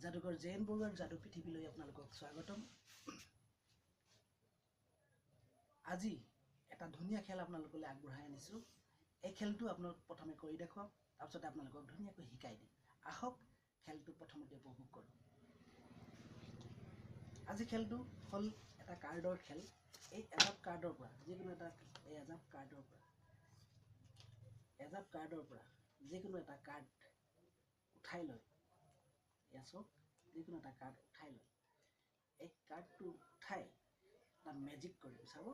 যাদুকৰ জেন বৰুৱাৰ যাদু পৃথিৱীলৈ আপোনালোকক স্বাগতম। আজি এটা ধুনীয়া খেল আপোনালোকলৈ আগবঢ়াই আনিছোঁ। এই খেলটো আপোনালোক প্ৰথমে কৰি দেখুৱাম, তাৰপিছতে আপোনালোকক ধুনীয়াকৈ শিকাই দিম। আহক খেলটো প্ৰথমতে উপভোগ কৰোঁ। আজি খেলটো হ'ল এটা কাৰ্ডৰ খেল। এই এজাপ কাৰ্ডৰ পৰা যিকোনো এটা এজাপ কাৰ্ডৰ পৰা যিকোনো এটা কাৰ্ড উঠাই লৈ যিকোনো এটা কাৰ্ড উঠাই লৈ এই কাৰ্ডটো উঠাই এটা মেজিক কৰিম। চাব,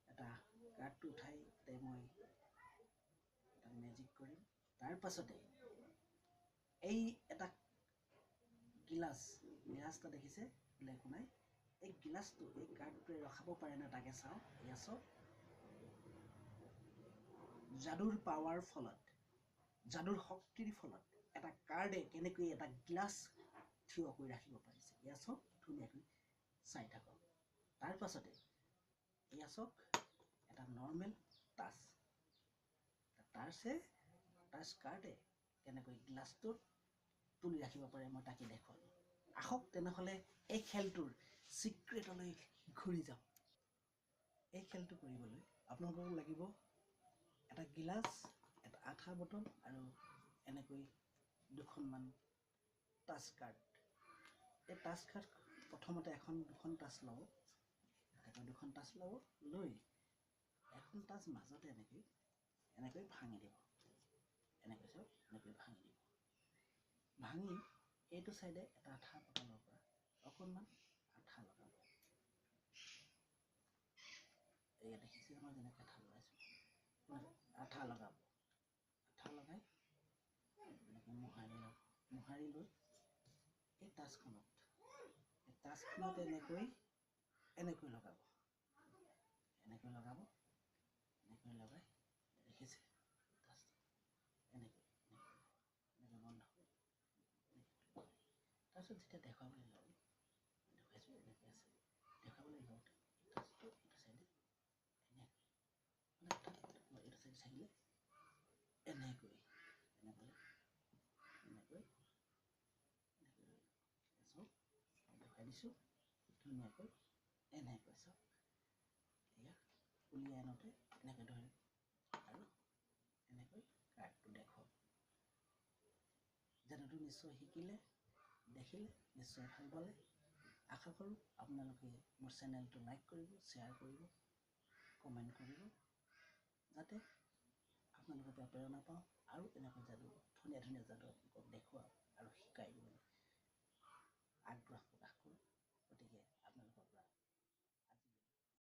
এটা কাৰ্ডটো উঠাই মই এটা মেজিক কৰিম। তাৰ পাছতে এই এটা গিলাচ এটা দেখিছে বোলে একো নাই। এই গিলাচটো এই কাৰ্ডটোৱে ৰখাব পাৰে না, তাকে চাওঁ। এয়া চাওক, যাদুৰ পাৱাৰ ফলত, যাদুৰ শক্তিৰ ফলত এটা কাৰ্ডে কেনেকৈ এটা গিলাচ থিয় কৰি ৰাখিব পাৰিছে। এয়া চাওক, ধুনীয়াকৈ চাই থাকক। তাৰ পাছতে এয়া চাওক, এটা নৰ্মেল টাচ কাৰ্ডে কেনেকৈ গিলাচটোত তুলি ৰাখিব পাৰে মই তাকে দেখুৱাম। আহক তেনেহ'লে এই খেলটোৰ চিক্ৰেটলৈ ঘূৰি যাওঁ। এই খেলটো কৰিবলৈ আপোনালোকক লাগিব এটা গিলাচ, এটা আঠা বটল আৰু এনেকৈ দুখনমান টাচ কাৰ্ড। এই টাচ কাৰ্ড প্ৰথমতে দুখন টাচ ল'ব। দুখন টাচ ল'ব, লৈ এখন টাচ মাজতে এনেকৈ ভাঙি দিব। এনেকৈ চাওক, এনেকৈ ভাঙি দিব। ভাঙি এইটো চাইডে এটা আঠা বটলৰ পৰা অকণমান আঠা লগাব। এয়া দেখিছে, মই যেনেকৈ আঠা লগাইছোঁ। আঠা লগাব। আঠা লগাই এনেকৈ মোহাৰি লৈ এই টাচখনত এনেকৈ লগাব। এনেকৈ লগাই দেখিছে, এনেকৈ বন্ধ। তাৰপিছত যেতিয়া দেখুৱাবলৈ লওঁ, দেখুৱাইছোঁ এনেকৈ আছে। দেখুৱাবলৈ লওঁতে টাচটো এইটো চাইডে এইটো চাইডে চাইলে এনেকৈ চাওক, দেখুৱাই দিছোঁ ধুনীয়াকৈ। এনেকৈ চাওক, এয়া উলিয়াই আনোতে এনেকৈ ধৰিম আৰু এনেকৈ কাৰ্ডটো দেখুৱাম। যাদুটো নিশ্চয় শিকিলে, দেখিলে, নিশ্চয় ভাল পালে। আশা কৰোঁ আপোনালোকে মোৰ চেনেলটো লাইক কৰিব, শ্বেয়াৰ কৰিব, কমেণ্ট কৰিব, যাতে আপোনালোকৰ পৰা প্ৰেৰণা পাওঁ আৰু এনেকৈ ধুনীয়া যাদু আপোনালোকক দেখুৱাওঁ।